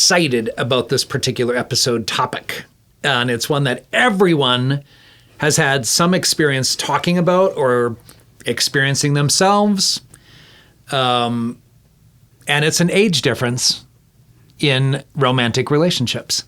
excited about this particular episode topic. And it's one that everyone has had some experience talking about or experiencing themselves. And it's an age difference in romantic relationships.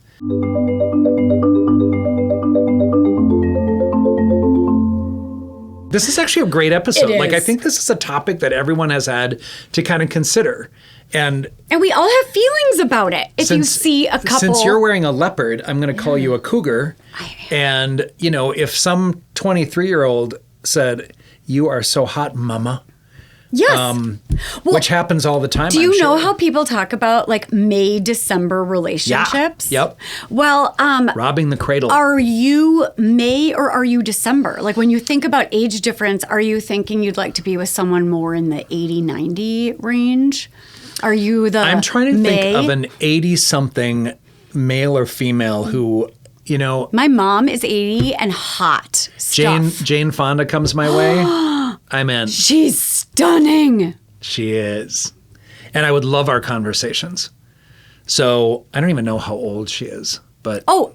This is actually a great episode. Like, I think this is a topic that everyone has had to kind of consider. And we all have feelings about it. If you see a couple... Since you're wearing a leopard, I'm going to call you a cougar. And, you know, if some 23-year-old said, "You are so hot, mama." Yes. Which happens all the time. Do you know how people talk about like May-December relationships? Yeah. Yep. Well, robbing the cradle. Are you May or are you December? Like when you think about age difference, are you thinking you'd like to be with someone more in the 80-90 range? Are you the I'm trying to May? think of an 80-something male or female who, you know... My mom is 80 and hot stuff. Jane Fonda comes my way. I'm in. She's stunning. She is. And I would love our conversations. So I don't even know how old she is, but... Oh,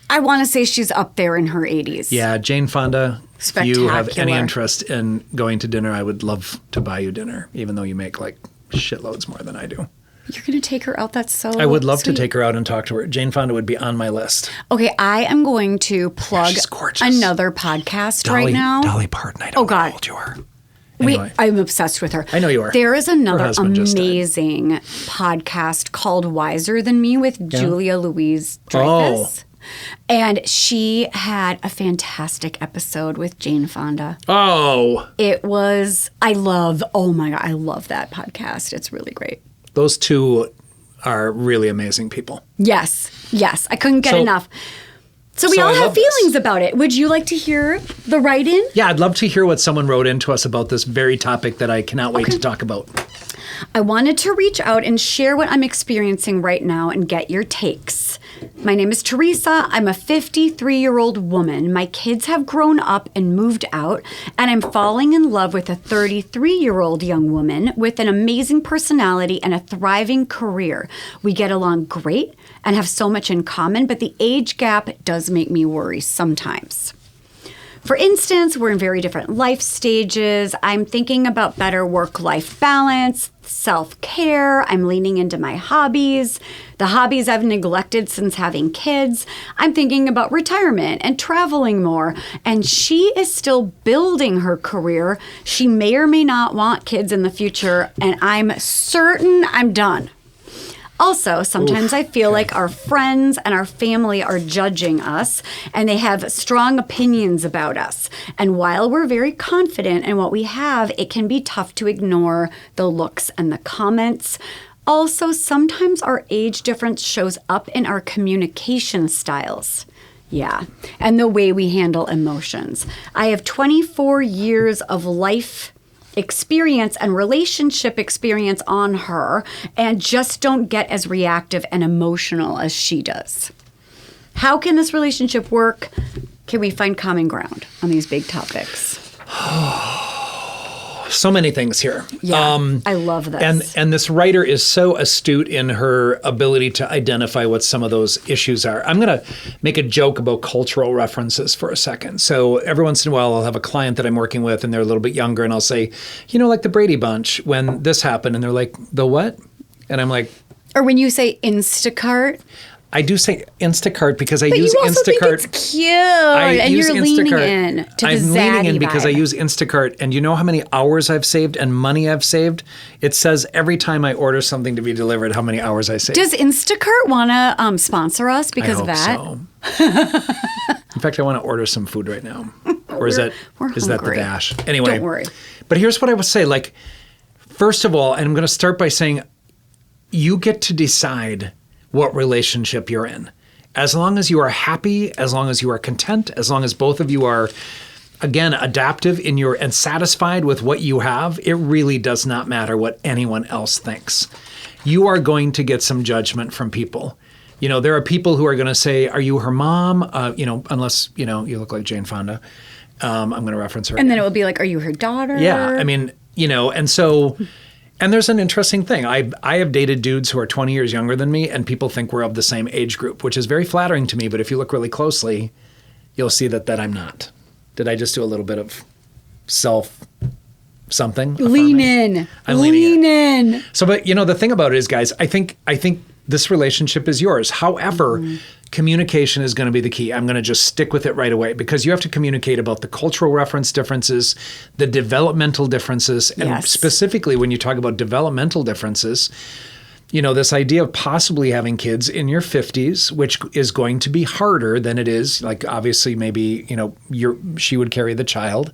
I want to say she's up there in her 80s. Yeah, Jane Fonda. If you have any Spectacular. interest in going to dinner, I would love to buy you dinner, even though you make like shitloads more than I do. You're going to take her out? That's so I would love sweet. to take her out and talk to her. Jane Fonda would be on my list. Okay, I am going to plug She's gorgeous. another podcast right now. Dolly Parton, I don't know God. how old you are. Anyway. I'm obsessed with her. I know you are. There is another husband just died. amazing podcast called Wiser Than Me with Julia Louis-Dreyfus. And she had a fantastic episode with Jane Fonda. Oh. It was, I love that podcast. It's really great. Those two are really amazing people. Yes. I couldn't get enough. So we all have feelings about it. Would you like to hear the write-in? Yeah, I'd love to hear what someone wrote into us about this very topic that I cannot wait to talk about. I wanted to reach out and share what I'm experiencing right now and get your takes. My name is Teresa. I'm a 53-year-old woman. My kids have grown up and moved out, and I'm falling in love with a 33-year-old young woman with an amazing personality and a thriving career. We get along great and have so much in common, but the age gap does make me worry sometimes. For instance, we're in very different life stages. I'm thinking about better work-life balance, self-care. I'm leaning into my hobbies, the hobbies I've neglected since having kids. I'm thinking about retirement and traveling more. And she is still building her career. She may or may not want kids in the future, and I'm certain I'm done. Also, sometimes I feel like our friends and our family are judging us, and they have strong opinions about us. And while we're very confident in what we have, it can be tough to ignore the looks and the comments. Also, sometimes our age difference shows up in our communication styles. Yeah, and the way we handle emotions. I have 24 years of life experience and relationship experience on her and just don't get as reactive and emotional as she does. How can this relationship work? Can we find common ground on these big topics? So many things here. Yeah, I love this. And this writer is so astute in her ability to identify what some of those issues are. I'm going to make a joke about cultural references for a second. So every once in a while, I'll have a client that I'm working with, and they're a little bit younger, and I'll say, you know, like the Brady Bunch, when this happened, and they're like, the what? And I'm like... Or when you say Instacart... I do say Instacart because I but use you also Instacart. Think it's cute, and you're leaning in to the I'm leaning in zaddy because I vibe. use Instacart, and you know how many hours I've saved and money I've saved? It says every time I order something to be delivered how many hours I saved. Does Instacart want to sponsor us because of that? So. In fact, I want to order some food right now. Or is that the dash? Anyway, don't worry. But here's what I would say. Like, first of all, and I'm going to start by saying, you get to decide what relationship you're in. As long as you are happy, as long as you are content, as long as both of you are, again, adaptive in your and satisfied with what you have, it really does not matter what anyone else thinks. You are going to get some judgment from people. You know, there are people who are going to say, "Are you her mom?" Unless, you look like Jane Fonda. I'm going to reference her. And then it will be like, "Are you her daughter?" Yeah, I mean, and so... And there's an interesting thing. I have dated dudes who are 20 years younger than me, and people think we're of the same age group, which is very flattering to me. But if you look really closely, you'll see that I'm not. Did I just do a little bit of self something? Lean in. I'm leaning in. So, but the thing about it is, guys, I think this relationship is yours. However, communication is going to be the key. I'm going to just stick with it right away, because you have to communicate about the cultural reference differences, the developmental differences, and specifically when you talk about developmental differences, this idea of possibly having kids in your 50s, which is going to be harder than it is, like obviously maybe, she would carry the child.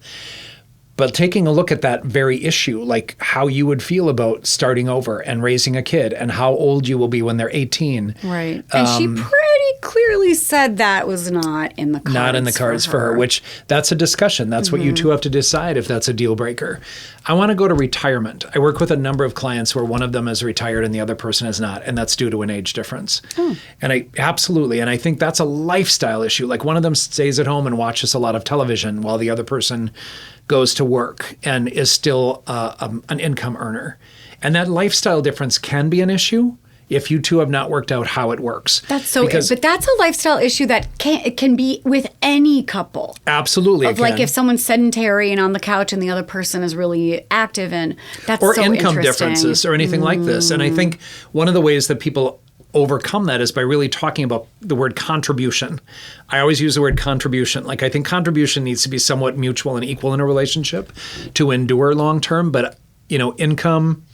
But taking a look at that very issue, like how you would feel about starting over and raising a kid and how old you will be when they're 18. Right. And she pretty clearly said that was not in the cards. Not in the cards for her, which that's a discussion. That's what you two have to decide if that's a deal breaker. I want to go to retirement. I work with a number of clients where one of them is retired and the other person is not, and that's due to an age difference. And I think that's a lifestyle issue. Like one of them stays at home and watches a lot of television while the other person goes to work and is still an income earner. And that lifestyle difference can be an issue if you two have not worked out how it works. But that's a lifestyle issue that can be with any couple. Absolutely. Like if someone's sedentary and on the couch and the other person is really active, and that's or so income differences or anything like this. And I think one of the ways that people overcome that is by really talking about the word contribution. I always use the word contribution. Like I think contribution needs to be somewhat mutual and equal in a relationship to endure long term. But, income,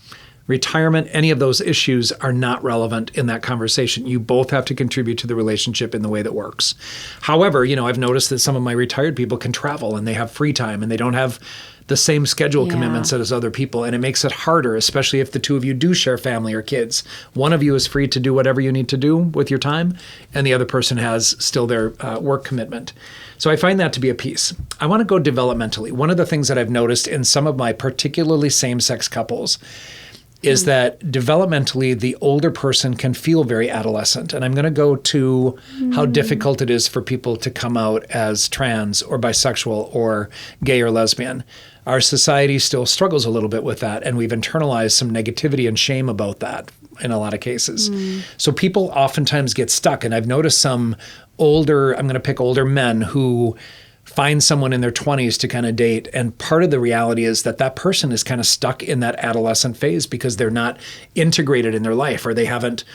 retirement, any of those issues are not relevant in that conversation. You both have to contribute to the relationship in the way that works. However, I've noticed that some of my retired people can travel and they have free time and they don't have the same schedule commitments as other people. And it makes it harder, especially if the two of you do share family or kids. One of you is free to do whatever you need to do with your time, and the other person has still their work commitment. So I find that to be a piece. I want to go developmentally. One of the things that I've noticed in some of my particularly same-sex couples is that developmentally, the older person can feel very adolescent. And I'm going to go to how difficult it is for people to come out as trans or bisexual or gay or lesbian. Our society still struggles a little bit with that, and we've internalized some negativity and shame about that in a lot of cases. So people oftentimes get stuck, and I've noticed some I'm going to pick older men who find someone in their 20s to kind of date. And part of the reality is that person is kind of stuck in that adolescent phase because they're not integrated in their life, or they haven't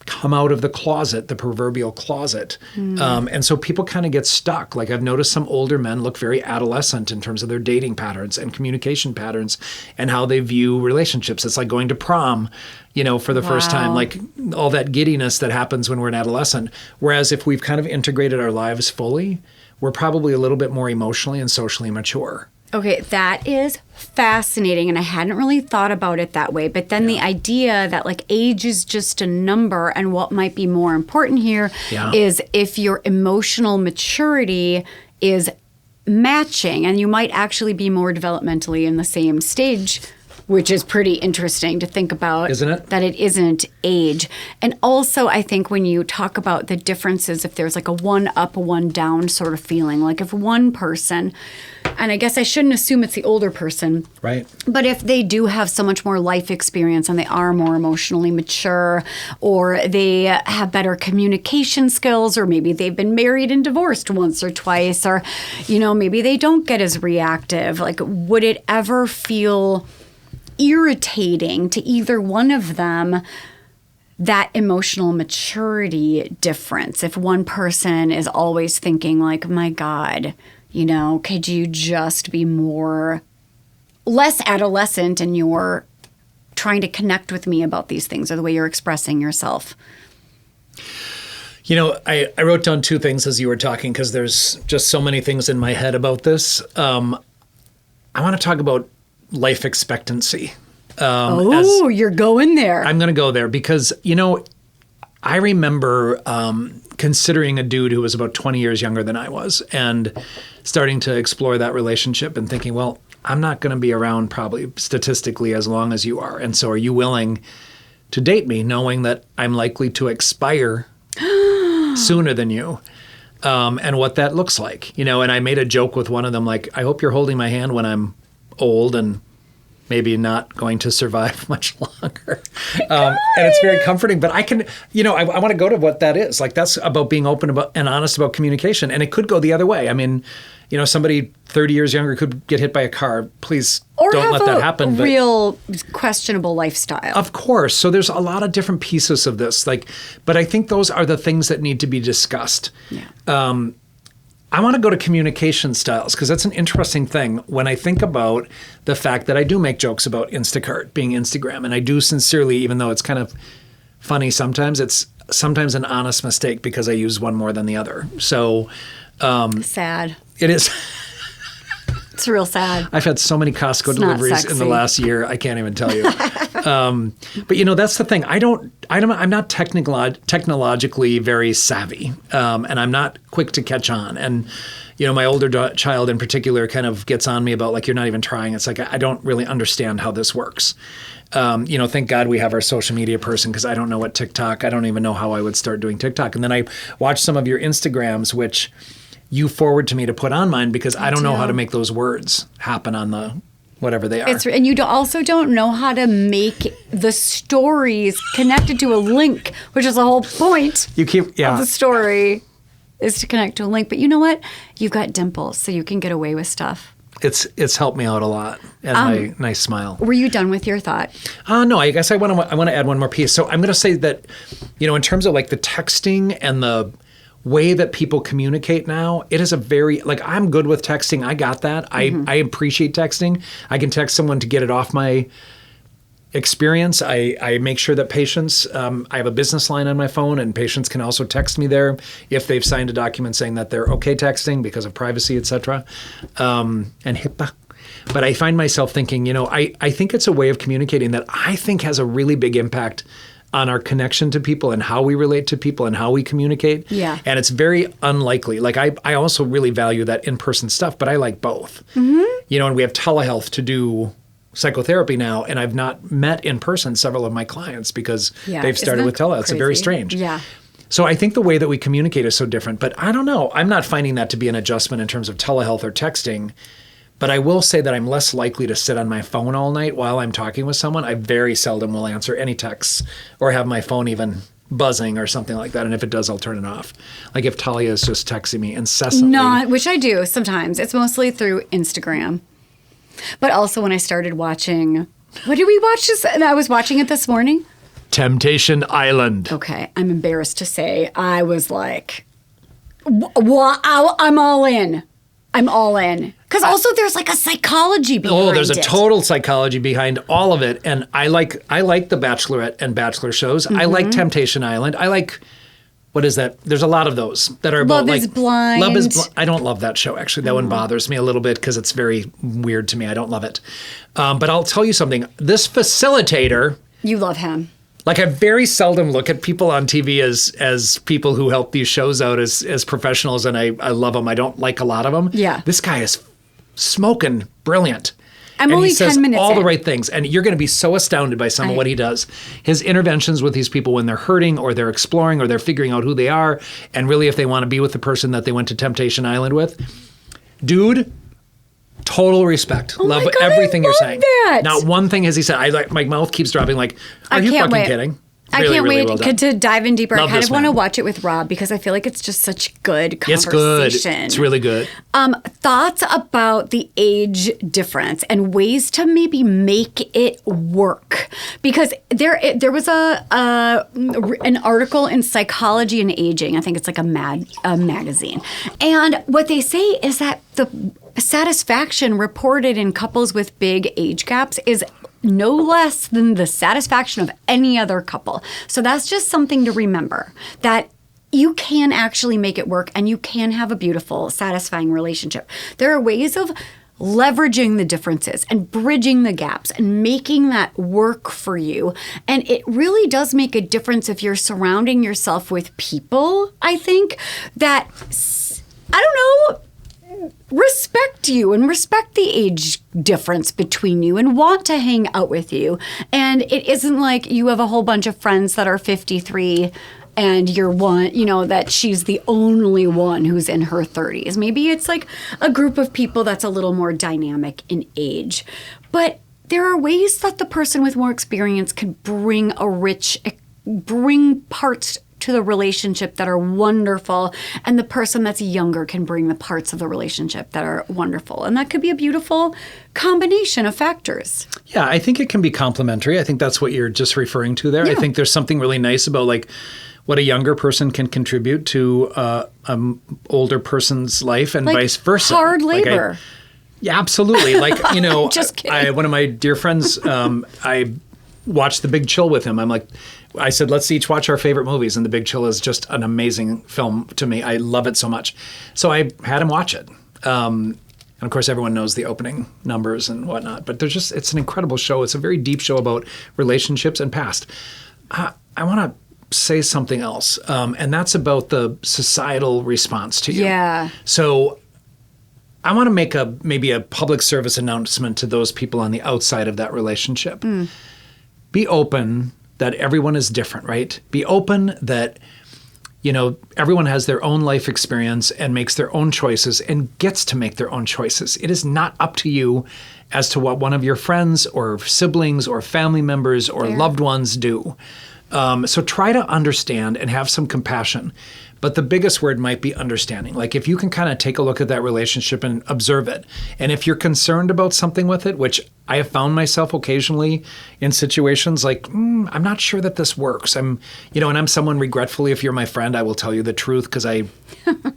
come out of the closet, the proverbial closet. And so people kind of get stuck. Like I've noticed some older men look very adolescent in terms of their dating patterns and communication patterns and how they view relationships. It's like going to prom, for the first time, like all that giddiness that happens when we're an adolescent. Whereas if we've kind of integrated our lives fully, we're probably a little bit more emotionally and socially mature. Okay, that is fascinating, and I hadn't really thought about it that way. But then the idea that like age is just a number, and what might be more important here is if your emotional maturity is matching, and you might actually be more developmentally in the same stage, which is pretty interesting to think about. Isn't it? That it isn't age. And also, I think when you talk about the differences, if there's like a one up, one down sort of feeling, like if one person, and I guess I shouldn't assume it's the older person. Right. But if they do have so much more life experience and they are more emotionally mature, or they have better communication skills, or maybe they've been married and divorced once or twice, or, maybe they don't get as reactive. Like, would it ever feel irritating to either one of them, that emotional maturity difference, if one person is always thinking like, my God, could you just be less adolescent and you're trying to connect with me about these things, or the way you're expressing yourself? I wrote down two things as you were talking, because there's just so many things in my head about this. I want to talk about life expectancy. You're going there. I'm going to go there because, I remember considering a dude who was about 20 years younger than I was, and starting to explore that relationship and thinking, well, I'm not going to be around probably statistically as long as you are. And so are you willing to date me knowing that I'm likely to expire sooner than you? And what that looks like, and I made a joke with one of them, like, I hope you're holding my hand when I'm old and maybe not going to survive much longer. And it's very comforting. But I can, I want to go to what that is. Like, that's about being open about and honest about communication. And it could go the other way. I mean, somebody 30 years younger could get hit by a car. Please don't let that happen. Or real questionable lifestyle. Of course. So there's a lot of different pieces of this. But I think those are the things that need to be discussed. Yeah. I want to go to communication styles because that's an interesting thing when I think about the fact that I do make jokes about Instacart being Instagram. And I do sincerely, even though it's kind of funny sometimes, it's sometimes an honest mistake because I use one more than the other. So sad. It is. It's real sad. I've had so many Costco deliveries in the last year. I can't even tell you. But that's the thing. I'm not technologically very savvy, and I'm not quick to catch on. And my older child in particular kind of gets on me about, like, you're not even trying. It's like, I don't really understand how this works. Thank God we have our social media person because I don't know what TikTok. I don't even know how I would start doing TikTok. And then I watched some of your Instagrams, which you forward to me to put on mine because I don't know how to make those words happen on the whatever they are. And you also don't know how to make the stories connected to a link, which is the whole point of the story is to connect to a link. But you know what? You've got dimples, so you can get away with stuff. It's helped me out a lot, and my nice smile. Were you done with your thought? No, I guess I want to add one more piece. So I'm going to say that, in terms of like the texting and the way that people communicate now, it is a very, I'm good with texting. I got that. Mm-hmm. I appreciate texting. I can text someone to get it off my experience. I make sure that patients, I have a business line on my phone, and patients can also text me there if they've signed a document saying that they're okay texting because of privacy, et cetera, and HIPAA. But I find myself thinking, I think it's a way of communicating that I think has a really big impact on our connection to people and how we relate to people and how we communicate. Yeah. And it's very unlikely. I also really value that in-person stuff, but I like both. Mm-hmm. And we have telehealth to do psychotherapy now, and I've not met in person several of my clients because they've started with telehealth. It's very strange. Yeah. So I think the way that we communicate is so different, but I don't know. I'm not finding that to be an adjustment in terms of telehealth or texting. But I will say that I'm less likely to sit on my phone all night while I'm talking with someone. I very seldom will answer any texts or have my phone even buzzing or something like that. And if it does, I'll turn it off. Like if Talia is just texting me incessantly. Which I do sometimes. It's mostly through Instagram. But also when I started watching, what did we watch? I was watching it this morning. Temptation Island. Okay. I'm embarrassed to say I was like, I'm all in. I'm all in. Because also there's like a psychology behind it. Oh, there's a total psychology behind all of it. And I like the Bachelorette and Bachelor shows. Mm-hmm. I like Temptation Island. I like, what is that? There's a lot of those that are about Love is Blind. Love is Blind. I don't love that show, actually. That one bothers me a little bit because it's very weird to me. I don't love it. But I'll tell you something. This facilitator. You love him. Like, I very seldom look at people on TV as people who help these shows out as professionals, and I love them. I don't like a lot of them. Yeah. This guy is smoking brilliant. I'm only 10 minutes all in. the right things, and you're going to be so astounded by some of what he does. His interventions with these people when they're hurting or they're exploring or they're figuring out who they are, and really if they want to be with the person that they went to Temptation Island with. Dude, total respect. Oh love my God, everything you're saying. That. Not one thing has he said. My mouth keeps dropping like, are you fucking kidding? I can't wait to dive in deeper. Love I kind this of want to man. watch it with Rob because I feel like it's just such good It's conversation. good. It's really good. Thoughts about the age difference and ways to maybe make it work, because there was an article in Psychology and Aging. I think it's like a magazine, and what they say is that the satisfaction reported in couples with big age gaps is no less than the satisfaction of any other couple. So that's just something to remember, that you can actually make it work and you can have a beautiful, satisfying relationship. There are ways of leveraging the differences and bridging the gaps and making that work for you. And it really does make a difference if you're surrounding yourself with people, I think, that, I don't know, respect you and respect the age difference between you and want to hang out with you. And it isn't like you have a whole bunch of friends that are 53 and you're one, that she's the only one who's in her 30s. Maybe it's like a group of people that's a little more dynamic in age. But there are ways that the person with more experience can bring parts to the relationship that are wonderful, and the person that's younger can bring the parts of the relationship that are wonderful. And that could be a beautiful combination of factors. Yeah, I think it can be complementary. I think that's what you're just referring to there. Yeah. I think there's something really nice about like what a younger person can contribute to an older person's life and vice versa. Hard labor. Yeah, absolutely. Like, you know, just kidding. One of my dear friends, I watched The Big Chill with him. I said, let's each watch our favorite movies. And The Big Chill is just an amazing film to me. I love it so much. So I had him watch it. And of course, everyone knows the opening numbers and whatnot. But it's an incredible show. It's a very deep show about relationships and past. I want to say something else. And that's about the societal response to you. Yeah. So I want to make maybe a public service announcement to those people on the outside of that relationship. Be open that everyone is different, right? Be open that, you know, everyone has their own life experience and makes their own choices and gets to make their own choices. It is not up to you as to what one of your friends or siblings or family members or loved ones do. So try to understand and have some compassion. But the biggest word might be understanding. Like if you can kind of take a look at that relationship and observe it. And if you're concerned about something with it, which I have found myself occasionally in situations like, I'm not sure that this works. And I'm someone regretfully, if you're my friend, I will tell you the truth because I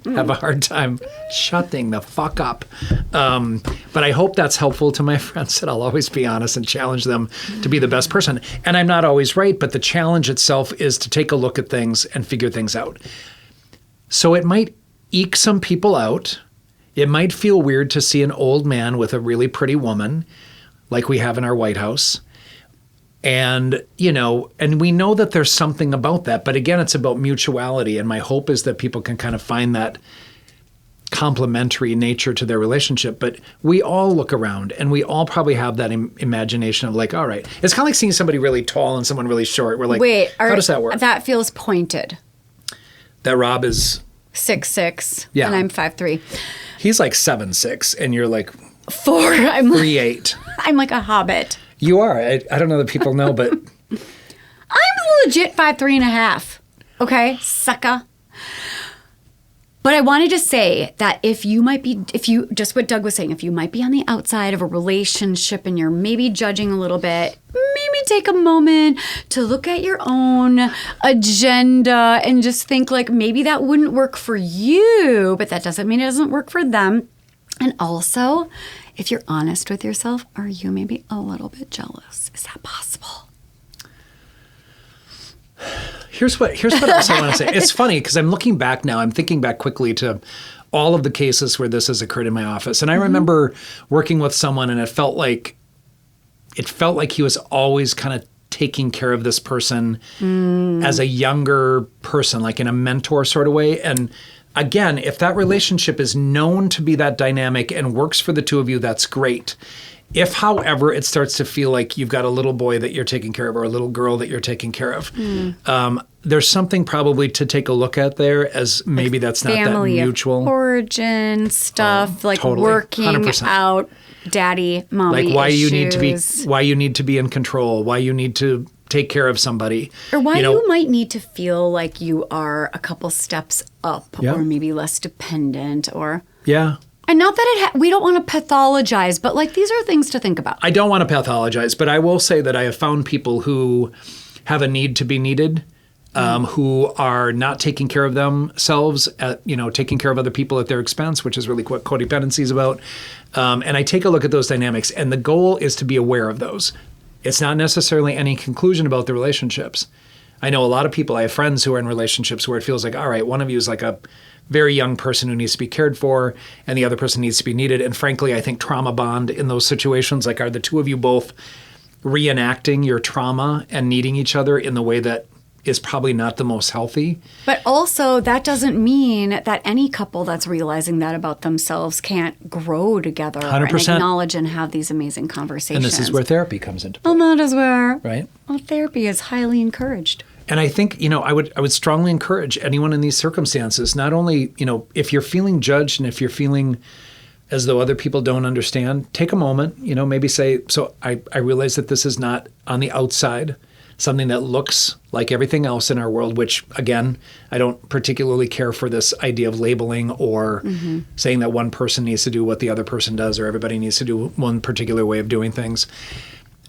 have a hard time shutting the fuck up. But I hope that's helpful to my friends, that I'll always be honest and challenge them to be the best person. And I'm not always right, but the challenge itself is to take a look at things and figure things out. So it might eke some people out. It might feel weird to see an old man with a really pretty woman like we have in our White House. And, and we know that there's something about that. But again, it's about mutuality. And my hope is that people can kind of find that complementary nature to their relationship. But we all look around and we all probably have that imagination of like, all right. It's kind of like seeing somebody really tall and someone really short. We're like, wait, how does that work? That feels pointed. That Rob is 6'6", yeah, and I'm 5'3". He's like 7'6", and you're like 4. I'm 3'8". I'm like a hobbit. You are. I don't know that people know, but I'm legit 5'3.5". Okay, sucker. But I wanted to say that just what Doug was saying, if you might be on the outside of a relationship and you're maybe judging a little bit, maybe take a moment to look at your own agenda and just think like maybe that wouldn't work for you, but that doesn't mean it doesn't work for them. And also, if you're honest with yourself, are you maybe a little bit jealous? Is that possible? Here's what else I want to say. It's funny because I'm looking back now. I'm thinking back quickly to all of the cases where this has occurred in my office. And I remember working with someone and it felt like he was always kind of taking care of this person as a younger person, like in a mentor sort of way. And again, if that relationship is known to be that dynamic and works for the two of you, that's great. If, however, it starts to feel like you've got a little boy that you're taking care of or a little girl that you're taking care of, there's something probably to take a look at there as maybe that's not that mutual. Family of origin stuff, like totally. Working 100%. Out daddy, mommy like why issues. why you need to be in control, why you need to take care of somebody. Or why you might need to feel like you are a couple steps up or maybe less dependent or... Yeah. And not that we don't want to pathologize, but like these are things to think about. I don't want to pathologize, but I will say that I have found people who have a need to be needed, who are not taking care of themselves, taking care of other people at their expense, which is really what codependency is about. And I take a look at those dynamics, and the goal is to be aware of those. It's not necessarily any conclusion about the relationships. I know a lot of people, I have friends who are in relationships where it feels like, all right, one of you is like a very young person who needs to be cared for and the other person needs to be needed. And frankly, I think trauma bond in those situations, like are the two of you both reenacting your trauma and needing each other in the way that is probably not the most healthy. But also that doesn't mean that any couple that's realizing that about themselves can't grow together 100%. And acknowledge and have these amazing conversations. And this is where therapy comes into play. Well, that is where right? Well, therapy is highly encouraged. And I think, I would strongly encourage anyone in these circumstances, not only, if you're feeling judged and if you're feeling as though other people don't understand, take a moment, maybe say, so I realize that this is not on the outside, something that looks like everything else in our world, which, again, I don't particularly care for this idea of labeling or saying that one person needs to do what the other person does or everybody needs to do one particular way of doing things.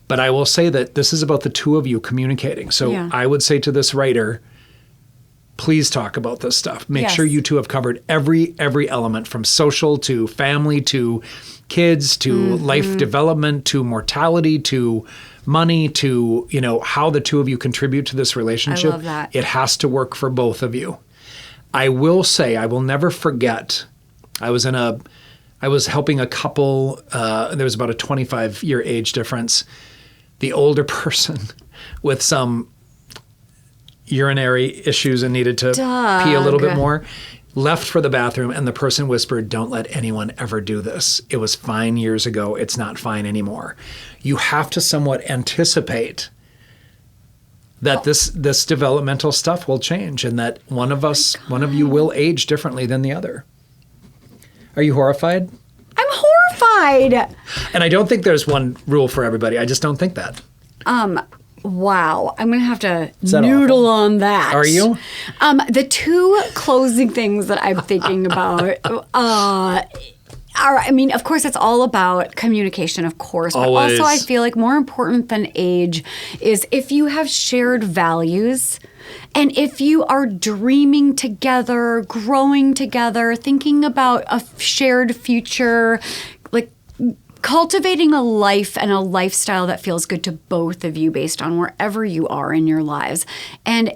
But I will say that this is about the two of you communicating. So I would say to this writer, please talk about this stuff. Make sure you two have covered every element, from social to family to kids to life development to mortality to money to, how the two of you contribute to this relationship. I love that. It has to work for both of you. I will say, I will never forget, I was helping a couple, there was about a 25-year age difference. The older person with some urinary issues and needed to pee a little bit more, left for the bathroom, and the person whispered, "Don't let anyone ever do this. It was fine years ago. It's not fine anymore." You have to somewhat anticipate that this developmental stuff will change and that one of you will age differently than the other. Are you horrified? I'm horrified. And I don't think there's one rule for everybody. I just don't think that. Wow. I'm going to have to noodle on that. Are you? The two closing things that I'm thinking about of course, it's all about communication, of course. But Always. also, I feel like more important than age is if you have shared values and if you are dreaming together, growing together, thinking about a shared future, like cultivating a life and a lifestyle that feels good to both of you based on wherever you are in your lives. And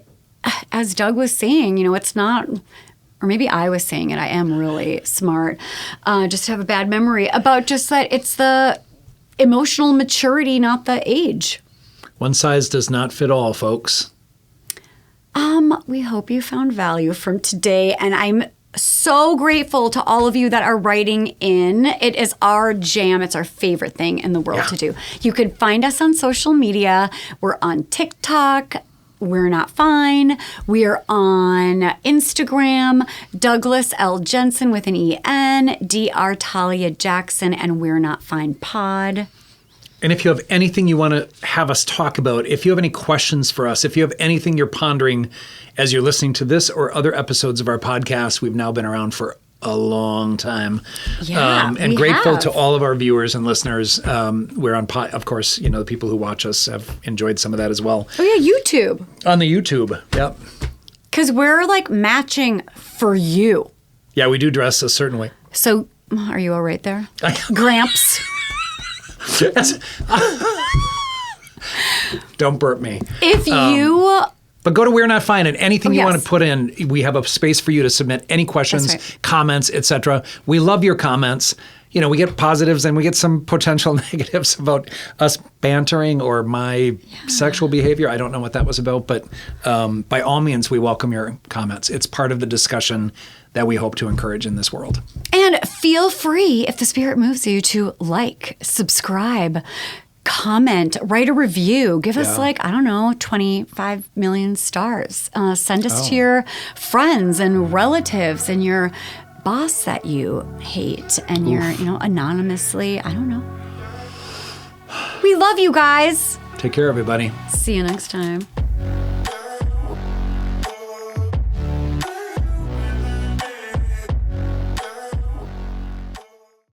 as Doug was saying, it's not, or maybe I was saying it, I am really smart, just to have a bad memory, about just that it's the emotional maturity, not the age. One size does not fit all, folks. We hope you found value from today, and I'm so grateful to all of you that are writing in. It is our jam. It's our favorite thing in the world to do. You can find us on social media. We're on TikTok. We're Not Fine. We're on Instagram, Douglas L. Jensen with an E-N, Dr. Talia Jackson, and We're Not Fine Pod. And if you have anything you want to have us talk about, if you have any questions for us, if you have anything you're pondering as you're listening to this or other episodes of our podcast, we've now been around for a long time. Yeah, and grateful to all of our viewers and listeners. We're on, of course, the people who watch us have enjoyed some of that as well. Oh, yeah, YouTube. On the YouTube, yep. Because we're like matching for you. Yeah, we do dress a certain way. So, are you all right there? Gramps. Don't burp me. If you... But go to We're Not Fine, and anything you want to put in, we have a space for you to submit any questions, comments, etc. We love your comments. We get positives and we get some potential negatives about us bantering or my sexual behavior. I don't know what that was about, but by all means, we welcome your comments. It's part of the discussion that we hope to encourage in this world. And feel free, if the spirit moves you, to subscribe, comment, write a review. Give us 25 million stars. Send us to your friends and relatives and your boss that you hate and you're, anonymously, I don't know. We love you guys. Take care, everybody. See you next time.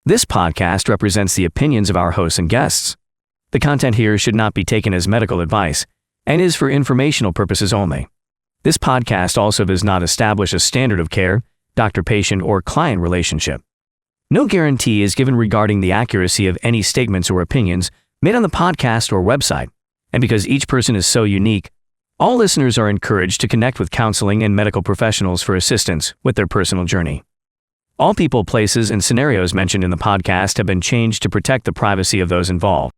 This podcast represents the opinions of our hosts and guests. The content here should not be taken as medical advice and is for informational purposes only. This podcast also does not establish a standard of care, doctor-patient, or client relationship. No guarantee is given regarding the accuracy of any statements or opinions made on the podcast or website. And because each person is so unique, all listeners are encouraged to connect with counseling and medical professionals for assistance with their personal journey. All people, places, and scenarios mentioned in the podcast have been changed to protect the privacy of those involved.